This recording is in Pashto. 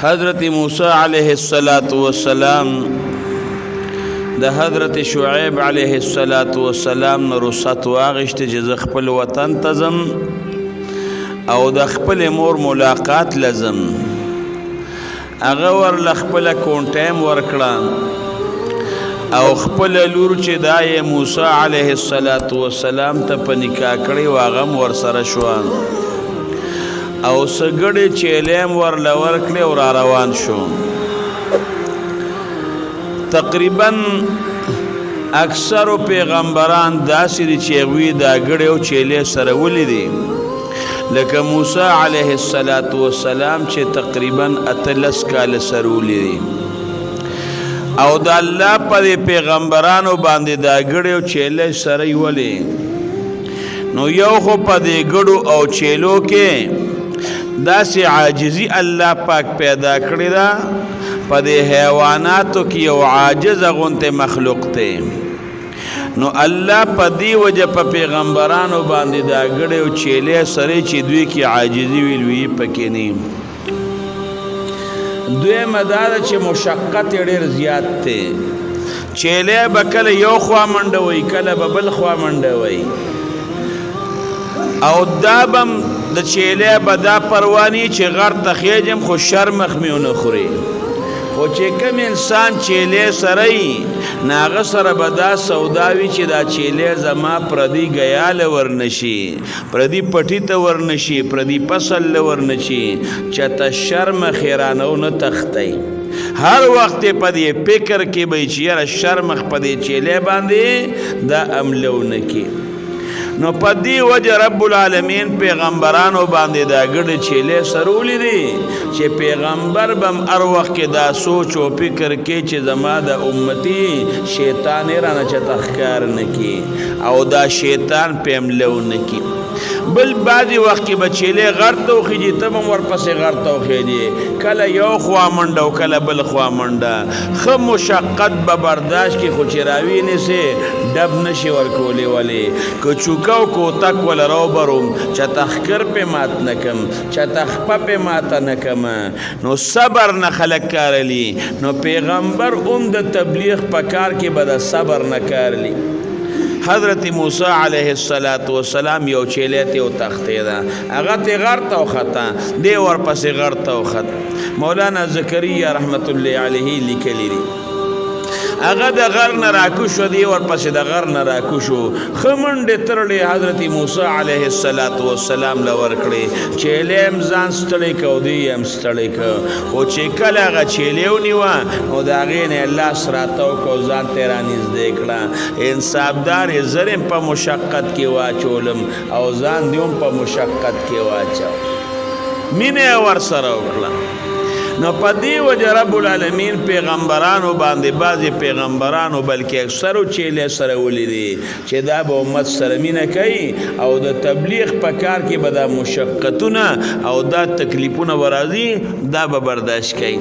حضرت موسی علیہ السلام د حضرت شعیب علیہ السلام نو رخصت واغشت چې خپل وطن تزم او د خپل مور ملاقات لازم هغه ور خپل کونټیم ورکړه او خپل لور چې دای موسی علیہ السلام ته په نکاح کړي واغم ور سره شو او سګړې چیلم ور لور کړي او روان شو تقریبا اکثر پیغمبران داسې چې وی دا غړې او چیلې سره ولیدي لکه موسی علیہ السلام چې تقریبا 13 کال سره ولیدي او د الله په پیغمبرانو باندې دا غړې او چیلې سره ویلي نو یو خو په دې غړو او چیلو کې داسې عاجزی الله پاک پیدا کړی دا په دې حیواناتو کې یو عاجز غونته مخلوق ته نو الله په دې وجه په پیغمبرانو باندې دا غړې او چیلې سره چې دوی کې عاجزی ویلوي پکې نه دوی مدار چې مشقت ډېر زیات ته چیلې بکله یو خوا منډوي کله بل خوا منډوي او دابم د چیلې بدا پروانی چې غر تخیجم خو شرمخ میونه خوري خو چې کوم انسان چیلې سره ناغه سره بدا سوداوي چې دا چیلې زما پردي غیال ورنشي پردي پټی ته ورنشي پردي فصل ورنشي چته شرم خیرانو نه تختی هر وخت په دې فکر کې به چې شرمخ په دې چیلې باندې دا عملونه کې نو پدی وجه رب العالمین پیغمبرانو باندې دا ګډ چیلې سرولې دي چې پیغمبر بم ار وخت کې دا سوچ او فکر کې چې زما د امتی شیطان رانه چتخکار نکي او دا شیطان پملو نکي بل بعضی وخت کې بچیلې غرته خوږي تم ورپسې غرته خوږي کله یو خوا منډه او کله بل خوا منډه خو مشقت به برداشت کې خو چراوی نه سي دب نشي ورکولې ولې کو چوکاو کو تک ول روبروم چې تخکر په مات نکم چې تخپ په مات نکم نو صبر نه خلق کارلی نو پیغمبر د تبلیغ په کار کې به صبر نه کارلی حضرت موسی علیہ السلام یو چیلې ته او تختې دا هغه ته غرته او خطا دی ور پسې غرته او خط مولانا زکریا رحمت الله علیه لیکلی دی هغه د غر نه راکوشو دی ور پسې د غر نه راکوشو خمنډه ترلې حضرت موسی علیہ السلام لور کړې چیلې ځان ستړي کو دی هم ستړي کو او چې کله هغه چیلې ونیوا او دا غینه الله سراتو کو ځان تیرانیز دیکړه انصافدار زرم په مشقت کې واچولم او ځان دیوم په مشقت کې واچو مینه ور سره وکړه نو پدی وجه رب العالمین پیغمبرانو باندې بعضی پیغمبرانو بلکې اکثرو چیلې سره ولیدي چې دا به امت سره مینه کوي او د تبلیغ په کار کې به دا مشقتونه او دا تکلیفونه ورازي دا به برداشت کوي